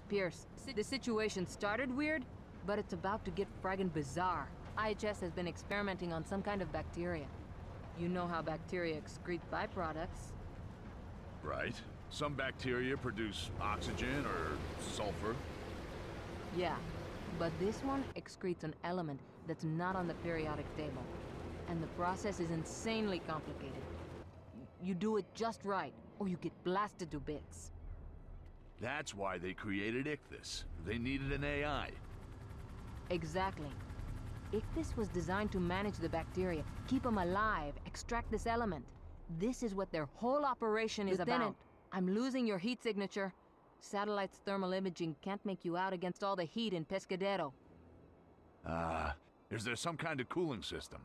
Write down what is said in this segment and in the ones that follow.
Pierce, the situation started weird, but it's about to get friggin' bizarre. IHS has been experimenting on some kind of bacteria. You know how bacteria excrete byproducts. Right. Some bacteria produce oxygen or sulfur. Yeah, but this one excretes an element that's not on the periodic table. And the process is insanely complicated. You do it just right, or you get blasted to bits. That's why they created Ichthys. They needed an AI. Exactly. Ichthys was designed to manage the bacteria, keep them alive, extract this element. This is what their whole operation is about. I'm losing your heat signature. Satellite's thermal imaging can't make you out against all the heat in Pescadero. Is there some kind of cooling system?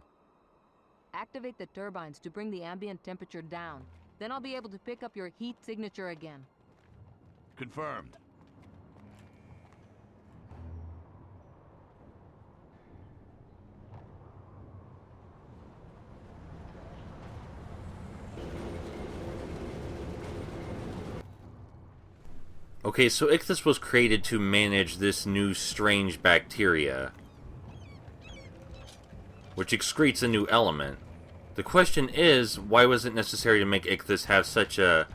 Activate the turbines to bring the ambient temperature down. Then I'll be able to pick up your heat signature again. Confirmed. Okay, so Ichthys was created to manage this new strange bacteria, which excretes a new element. The question is, why was it necessary to make Ichthys have such a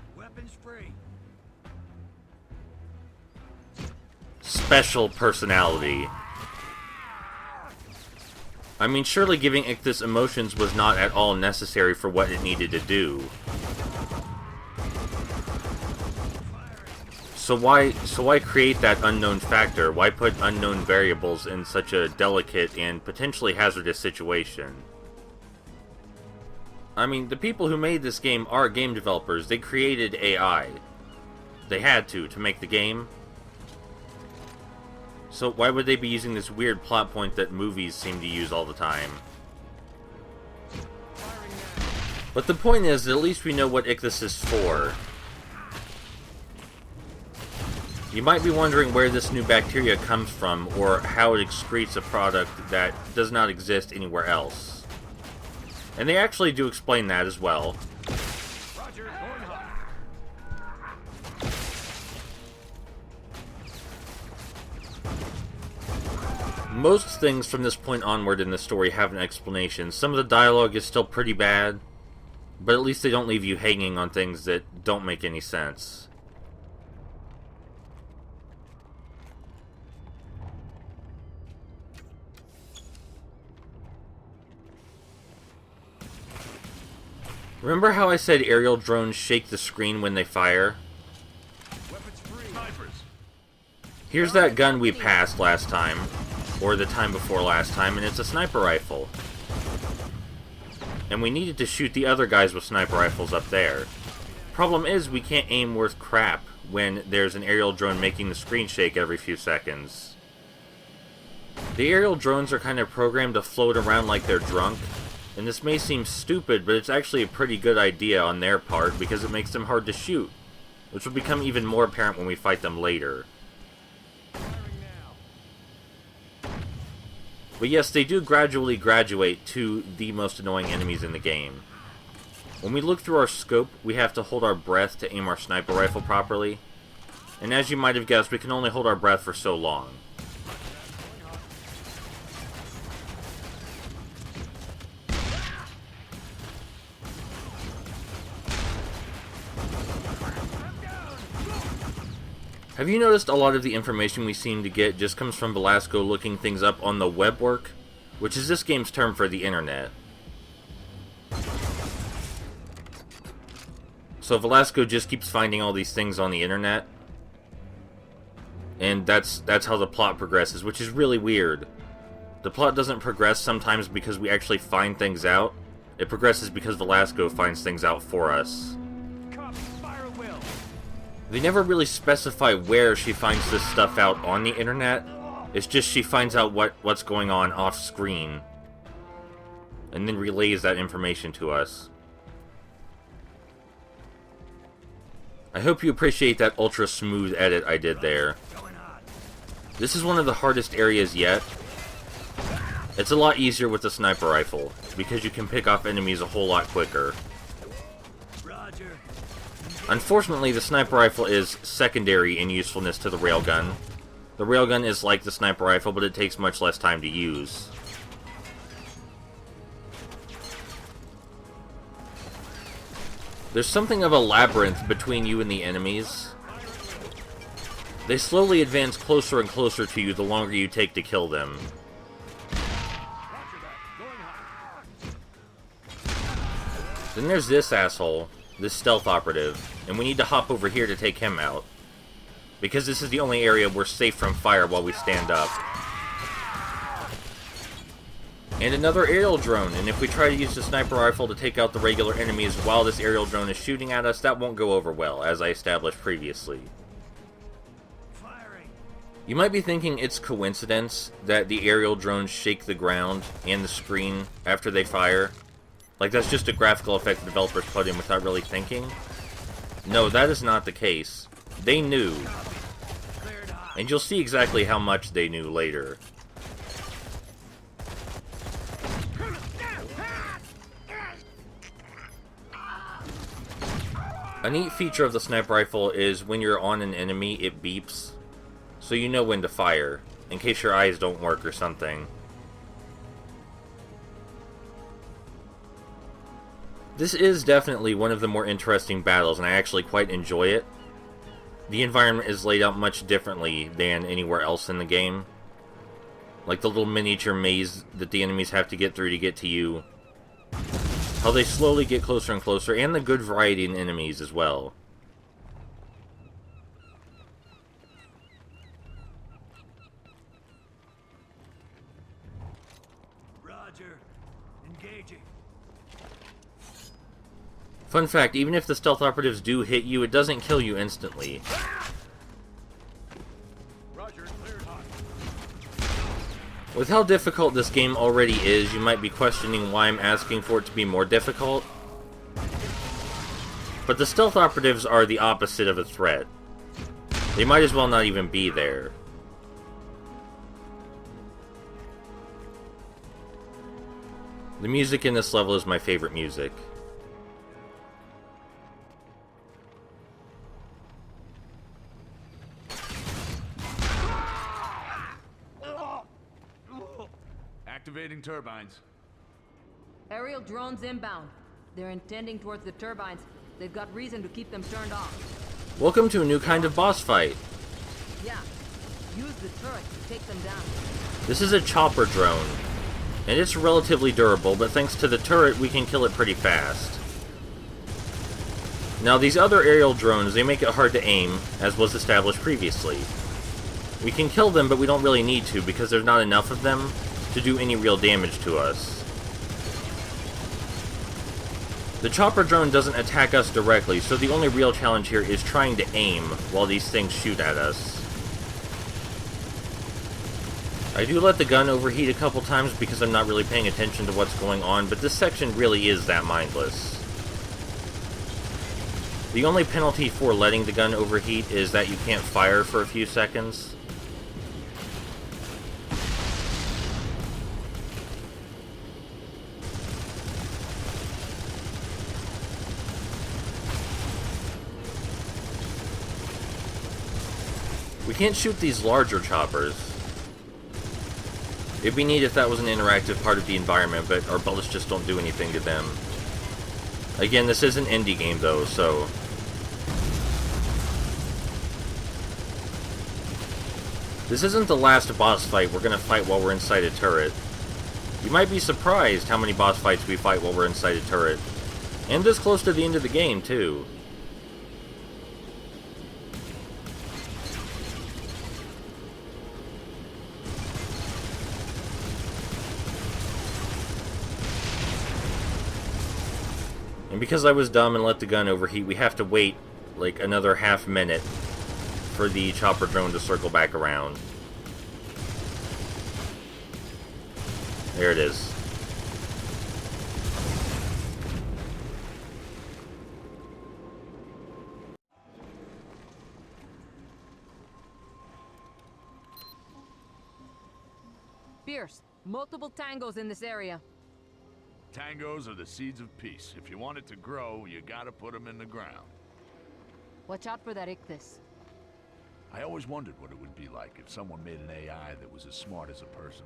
special personality? I mean, surely giving Ichthys emotions was not at all necessary for what it needed to do. So why create that unknown factor? Why put unknown variables in such a delicate and potentially hazardous situation? I mean, the people who made this game are game developers. They created AI. They had to make the game. So why would they be using this weird plot point that movies seem to use all the time? But the point is that at least we know what Ichthys is for. You might be wondering where this new bacteria comes from, or how it excretes a product that does not exist anywhere else. And they actually do explain that as well. Most things from this point onward in the story have an explanation. Some of the dialogue is still pretty bad, but at least they don't leave you hanging on things that don't make any sense. Remember how I said aerial drones shake the screen when they fire? Here's that gun we passed last time, or the time before last time, and it's a sniper rifle. And we needed to shoot the other guys with sniper rifles up there. Problem is, we can't aim worth crap when there's an aerial drone making the screen shake every few seconds. The aerial drones are kind of programmed to float around like they're drunk. And this may seem stupid, but it's actually a pretty good idea on their part because it makes them hard to shoot, which will become even more apparent when we fight them later. But yes, they do gradually graduate to the most annoying enemies in the game. When we look through our scope, we have to hold our breath to aim our sniper rifle properly. And as you might have guessed, we can only hold our breath for so long. Have you noticed a lot of the information we seem to get just comes from Velasco looking things up on the webwork, which is this game's term for the internet. So Velasco just keeps finding all these things on the internet, and that's how the plot progresses, which is really weird. The plot doesn't progress sometimes because we actually find things out. It progresses because Velasco finds things out for us. They never really specify where she finds this stuff out on the internet. It's just she finds out what's going on off screen, and then relays that information to us. I hope you appreciate that ultra smooth edit I did there. This is one of the hardest areas yet. It's a lot easier with the sniper rifle, because you can pick off enemies a whole lot quicker. Roger. Unfortunately, the sniper rifle is secondary in usefulness to the railgun. The railgun is like the sniper rifle, but it takes much less time to use. There's something of a labyrinth between you and the enemies. They slowly advance closer and closer to you the longer you take to kill them. Then there's this asshole, this stealth operative, and we need to hop over here to take him out. Because this is the only area we're safe from fire while we stand up. And another aerial drone, and if we try to use the sniper rifle to take out the regular enemies while this aerial drone is shooting at us, that won't go over well, as I established previously. You might be thinking it's coincidence that the aerial drones shake the ground and the screen after they fire. Like that's just a graphical effect the developers put in without really thinking. No, that is not the case. They knew. And you'll see exactly how much they knew later. A neat feature of the sniper rifle is when you're on an enemy, it beeps. So you know when to fire, in case your eyes don't work or something. This is definitely one of the more interesting battles, and I actually quite enjoy it. The environment is laid out much differently than anywhere else in the game. Like the little miniature maze that the enemies have to get through to get to you. How they slowly get closer and closer, and the good variety in enemies as well. Roger. Engaging. Fun fact, even if the stealth operatives do hit you, it doesn't kill you instantly. Roger, cleared hot. With how difficult this game already is, you might be questioning why I'm asking for it to be more difficult. But the stealth operatives are the opposite of a threat. They might as well not even be there. The music in this level is my favorite music. Activating turbines. Aerial drones inbound. They're intending towards the turbines. They've got reason to keep them turned off. Welcome to a new kind of boss fight. Yeah. Use the turret to take them down. This is a chopper drone, and it's relatively durable, but thanks to the turret, we can kill it pretty fast. Now, these other aerial drones, they make it hard to aim, as was established previously. We can kill them, but we don't really need to, because there's not enough of them to do any real damage to us. The chopper drone doesn't attack us directly, so the only real challenge here is trying to aim while these things shoot at us. I do let the gun overheat a couple times because I'm not really paying attention to what's going on, but this section really is that mindless. The only penalty for letting the gun overheat is that you can't fire for a few seconds. We can't shoot these larger choppers. It'd be neat if that was an interactive part of the environment, but our bullets just don't do anything to them. Again, this is an indie game though, so... This isn't the last boss fight we're gonna fight while we're inside a turret. You might be surprised how many boss fights we fight while we're inside a turret. And this close to the end of the game, too. And because I was dumb and let the gun overheat, we have to wait like another half minute for the chopper drone to circle back around. There it is. Pierce, multiple tangos in this area. Tangos are the seeds of peace. If you want it to grow, you gotta put them in the ground. Watch out for that ichthys. I always wondered what it would be like if someone made an AI that was as smart as a person.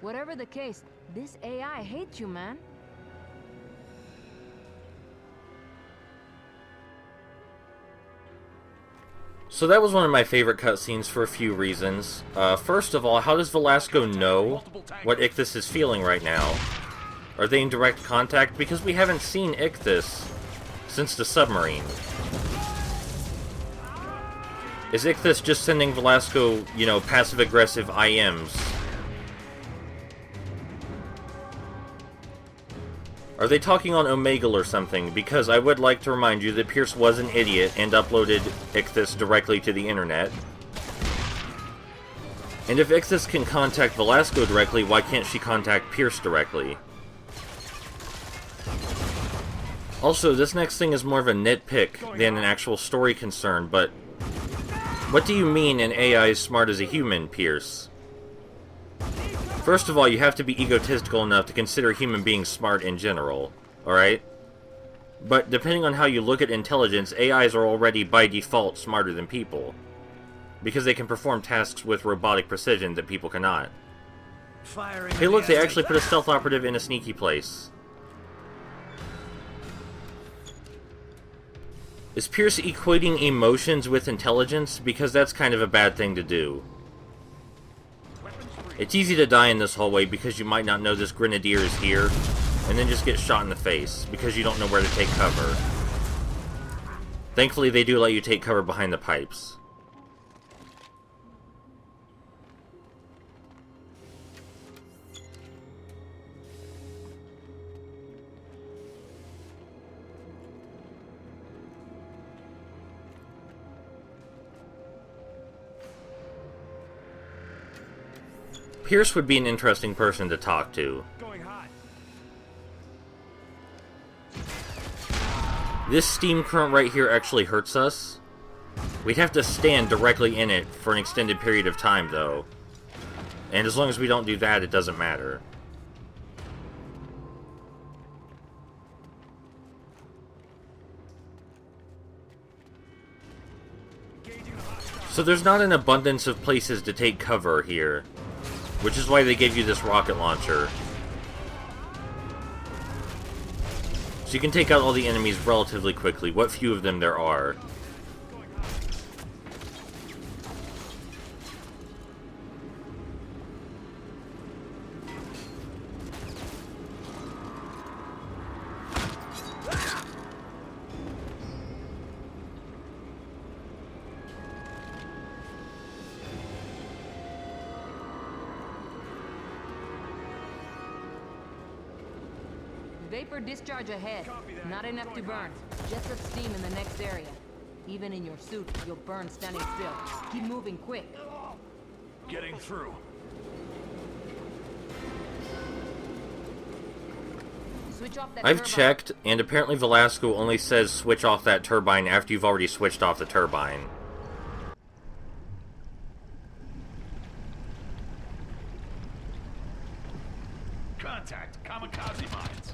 Whatever the case, this AI hates you, man. So that was one of my favorite cutscenes for a few reasons. First of all, how does Velasco know what Ichthys is feeling right now? Are they in direct contact? Because we haven't seen Ichthys since the submarine. Is Ichthys just sending Velasco, you know, passive-aggressive IMs? Are they talking on Omegle or something? Because I would like to remind you that Pierce was an idiot and uploaded Ichthys directly to the internet. And if Ichthys can contact Velasco directly, why can't she contact Pierce directly? Also, this next thing is more of a nitpick than an actual story concern, but what do you mean an AI is smart as a human, Pierce? First of all, you have to be egotistical enough to consider human beings smart in general, alright? But depending on how you look at intelligence, AIs are already by default smarter than people, because they can perform tasks with robotic precision that people cannot. Hey look, they actually put a stealth operative in a sneaky place. Is Pierce equating emotions with intelligence? Because that's kind of a bad thing to do. It's easy to die in this hallway because you might not know this grenadier is here, and then just get shot in the face because you don't know where to take cover. Thankfully, they do let you take cover behind the pipes. Pierce would be an interesting person to talk to. This steam current right here actually hurts us. We'd have to stand directly in it for an extended period of time, though. And as long as we don't do that, it doesn't matter. So there's not an abundance of places to take cover here, which is why they gave you this rocket launcher. So you can take out all the enemies relatively quickly, what few of them there are. Vapor discharge ahead. Not enough to burn. Jets of steam in the next area. Even in your suit, you'll burn standing still. Keep moving quick. Getting through. Switch off that I've turbine. checked, and apparently Velasco only says switch off that turbine after you've already switched off the turbine. Contact kamikaze mines.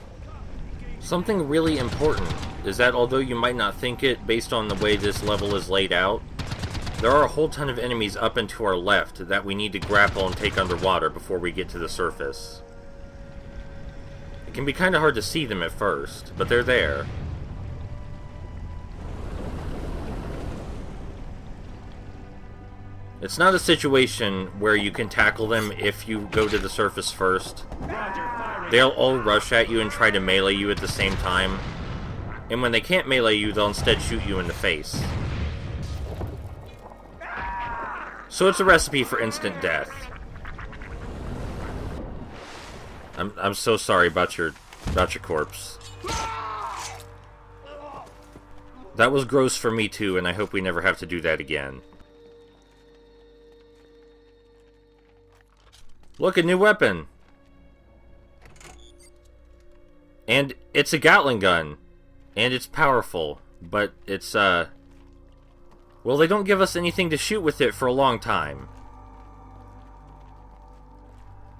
Something really important is that although you might not think it based on the way this level is laid out, there are a whole ton of enemies up and to our left that we need to grapple and take underwater before we get to the surface. It can be kind of hard to see them at first, but they're there. It's not a situation where you can tackle them if you go to the surface first. They'll all rush at you and try to melee you at the same time. And when they can't melee you, they'll instead shoot you in the face. So it's a recipe for instant death. I'm so sorry about your corpse. That was gross for me too, and I hope we never have to do that again. Look, a new weapon! And it's a Gatling gun. And it's powerful. But it's, well, they don't give us anything to shoot with it for a long time.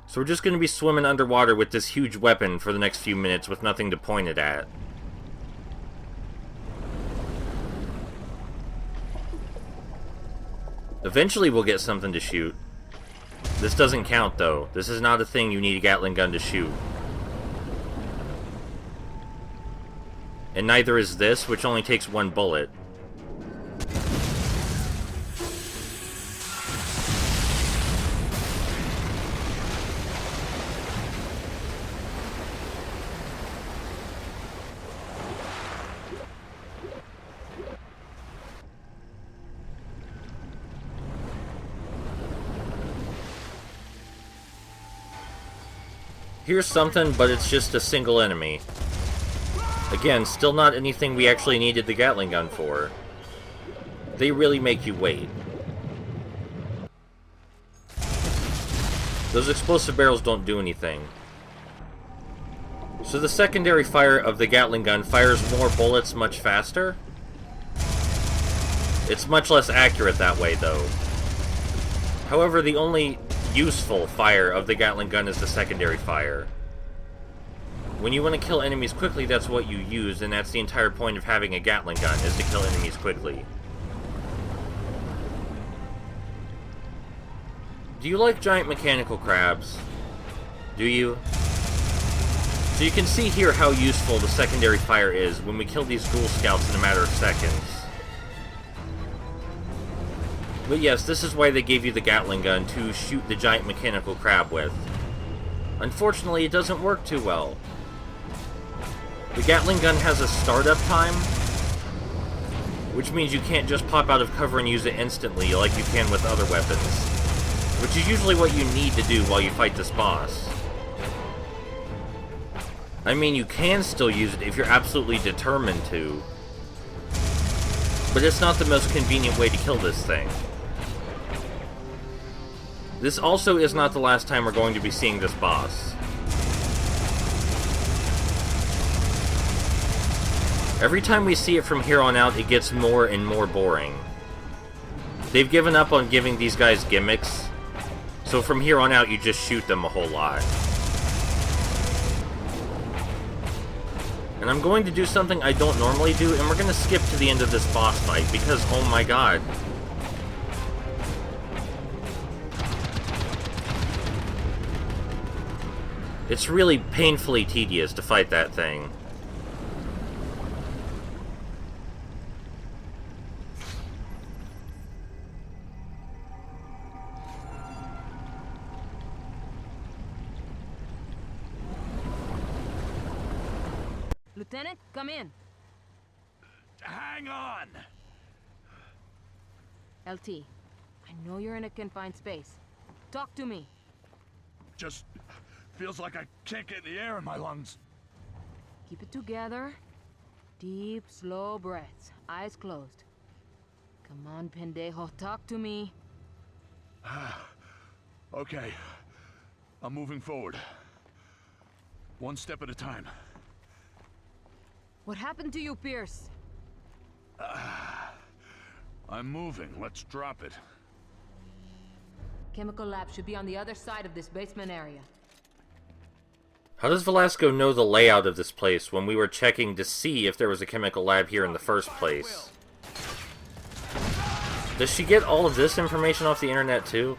So we're just going to be swimming underwater with this huge weapon for the next few minutes with nothing to point it at. Eventually we'll get something to shoot. This doesn't count, though. This is not a thing you need a Gatling gun to shoot. And neither is this, which only takes one bullet. Here's something, but it's just a single enemy. Again, still not anything we actually needed the Gatling gun for. They really make you wait. Those explosive barrels don't do anything. So the secondary fire of the Gatling gun fires more bullets much faster. It's much less accurate that way, though. However, the only useful fire of the Gatling gun is the secondary fire. When you want to kill enemies quickly, that's what you use, and that's the entire point of having a Gatling gun, is to kill enemies quickly. Do you like giant mechanical crabs? Do you? So you can see here how useful the secondary fire is when we kill these ghoul scouts in a matter of seconds. But yes, this is why they gave you the Gatling gun, to shoot the giant mechanical crab with. Unfortunately, it doesn't work too well. The Gatling gun has a startup time, which means you can't just pop out of cover and use it instantly like you can with other weapons, which is usually what you need to do while you fight this boss. I mean, you can still use it if you're absolutely determined to, but it's not the most convenient way to kill this thing. This also is not the last time we're going to be seeing this boss. Every time we see it from here on out, it gets more and more boring. They've given up on giving these guys gimmicks, so from here on out you just shoot them a whole lot. And I'm going to do something I don't normally do, and we're going to skip to the end of this boss fight, because oh my god. It's really painfully tedious to fight that thing. Lieutenant, come in. Hang on! LT, I know you're in a confined space. Talk to me. Just feels like I can't get the air in my lungs. Keep it together. Deep, slow breaths. Eyes closed. Come on, pendejo. Talk to me. Okay. I'm moving forward. One step at a time. What happened to you, Pierce? I'm moving. Let's drop it. Chemical lab should be on the other side of this basement area. How does Velasco know the layout of this place when we were checking to see if there was a chemical lab here in the first place? Does she get all of this information off the internet too?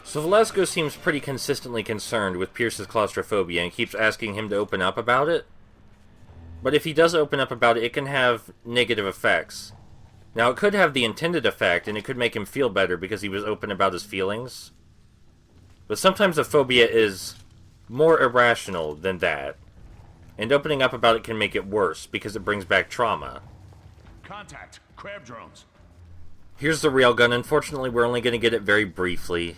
So Velasco seems pretty consistently concerned with Pierce's claustrophobia and keeps asking him to open up about it. But if he does open up about it, it can have negative effects. Now, it could have the intended effect, and it could make him feel better because he was open about his feelings. But sometimes a phobia is more irrational than that. And opening up about it can make it worse, because it brings back trauma. Contact! Crab drones! Here's the railgun. Unfortunately, we're only going to get it very briefly.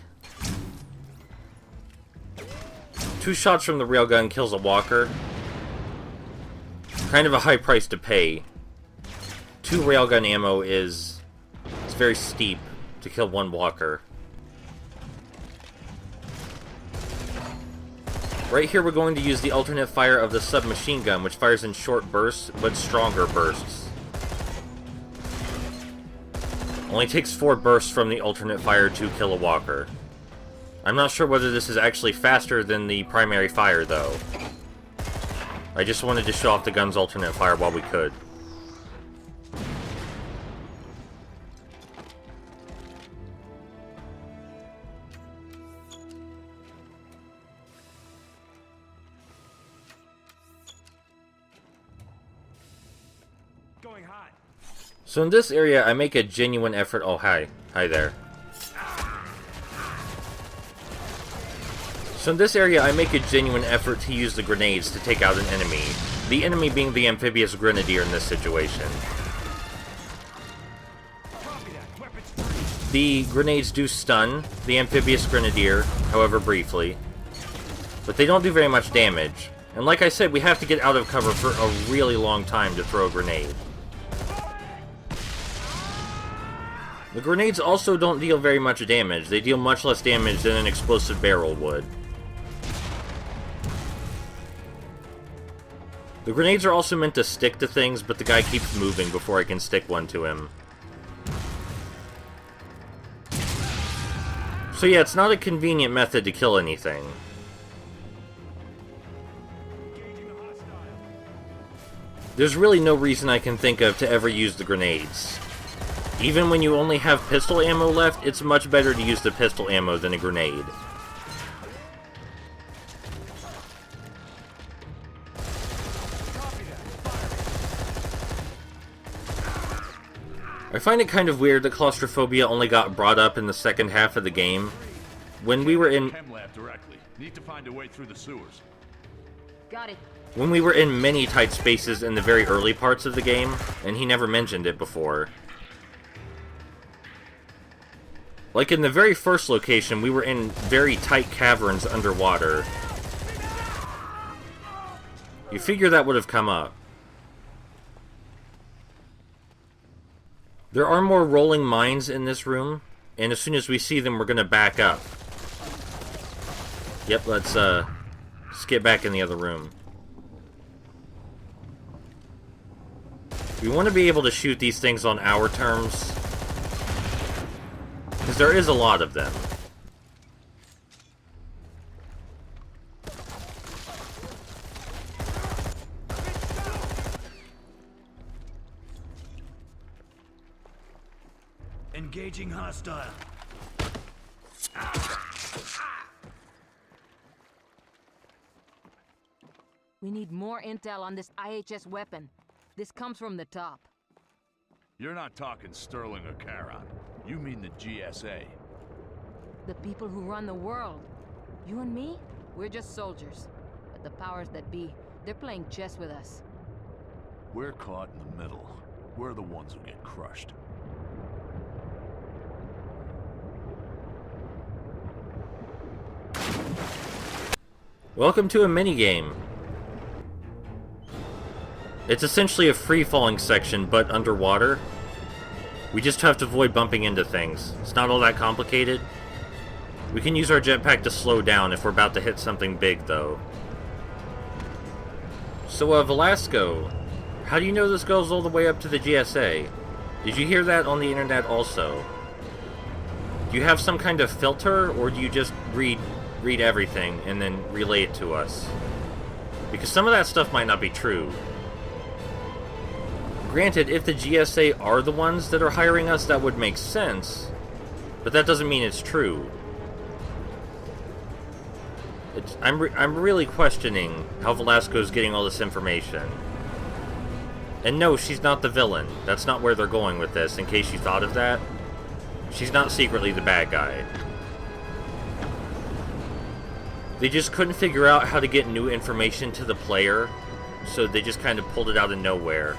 2 shots from the railgun kills a walker. Kind of a high price to pay. 2 railgun ammo is... it's very steep to kill 1 walker. Right here we're going to use the alternate fire of the submachine gun, which fires in short bursts, but stronger bursts. Only takes 4 bursts from the alternate fire to kill a walker. I'm not sure whether this is actually faster than the primary fire, though. I just wanted to show off the gun's alternate fire while we could. going hot. So in this area, I make a genuine effort. Oh, hi. Hi there. So in this area, I make a genuine effort to use the grenades to take out an enemy. The enemy being the amphibious grenadier in this situation. The grenades do stun the amphibious grenadier, however briefly. But they don't do very much damage. And like I said, we have to get out of cover for a really long time to throw a grenade. The grenades also don't deal very much damage. They deal much less damage than an explosive barrel would. The grenades are also meant to stick to things, but the guy keeps moving before I can stick one to him. So yeah, it's not a convenient method to kill anything. There's really no reason I can think of to ever use the grenades. Even when you only have pistol ammo left, it's much better to use the pistol ammo than a grenade. I find it kind of weird that claustrophobia only got brought up in the second half of the game. When we were in... Chem lab directly. Need to find a way through the sewers. Got it. When we were in many tight spaces in the very early parts of the game, and he never mentioned it before. Like in the very first location, we were in very tight caverns underwater. You figure that would have come up. There are more rolling mines in this room, and as soon as we see them, we're gonna back up. Yep, let's get back in the other room. We want to be able to shoot these things on our terms, because there is a lot of them. Engaging hostile. We need more intel on this IHS weapon. This comes from the top. You're not talking Sterling or Charon. You mean the GSA. The people who run the world. You and me, we're just soldiers. But the powers that be, they're playing chess with us. We're caught in the middle. We're the ones who get crushed. Welcome to a minigame. It's essentially a free-falling section, but underwater. We just have to avoid bumping into things. It's not all that complicated. We can use our jetpack to slow down if we're about to hit something big, though. So, Velasco, how do you know this goes all the way up to the GSA? Did you hear that on the internet also? Do you have some kind of filter, or do you just read everything and then relay it to us? Because some of that stuff might not be true. Granted, if the GSA are the ones that are hiring us, that would make sense, but that doesn't mean it's true. I'm really questioning how Velasco's getting all this information. And no, she's not the villain. That's not where they're going with this, in case you thought of that. She's not secretly the bad guy. They just couldn't figure out how to get new information to the player, so they just kind of pulled it out of nowhere.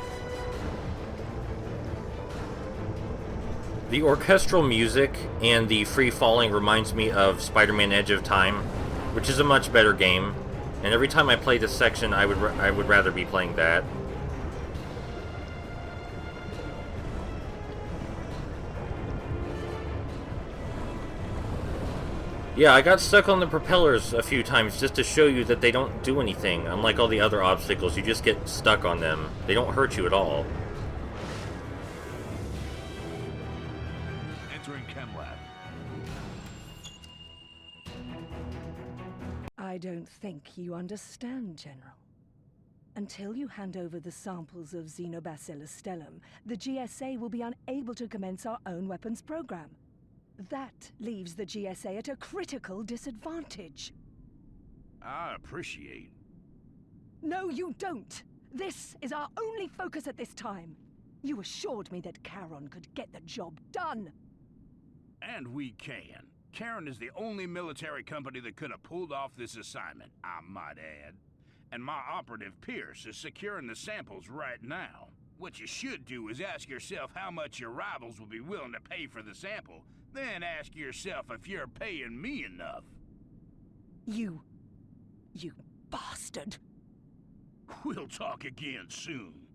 The orchestral music and the free-falling reminds me of Spider-Man Edge of Time, which is a much better game, and every time I play this section, I would rather be playing that. Yeah, I got stuck on the propellers a few times just to show you that they don't do anything. Unlike all the other obstacles, you just get stuck on them. They don't hurt you at all. Entering Chem Lab. I don't think you understand, General. Until you hand over the samples of Xenobacillus stellum, the GSA will be unable to commence our own weapons program. That leaves the GSA at a critical disadvantage. I appreciate. No, you don't! This is our only focus at this time. You assured me that Charon could get the job done. And we can. Charon is the only military company that could have pulled off this assignment, I might add. And my operative, Pierce, is securing the samples right now. What you should do is ask yourself how much your rivals will be willing to pay for the sample, then ask yourself if you're paying me enough. You bastard. We'll talk again soon.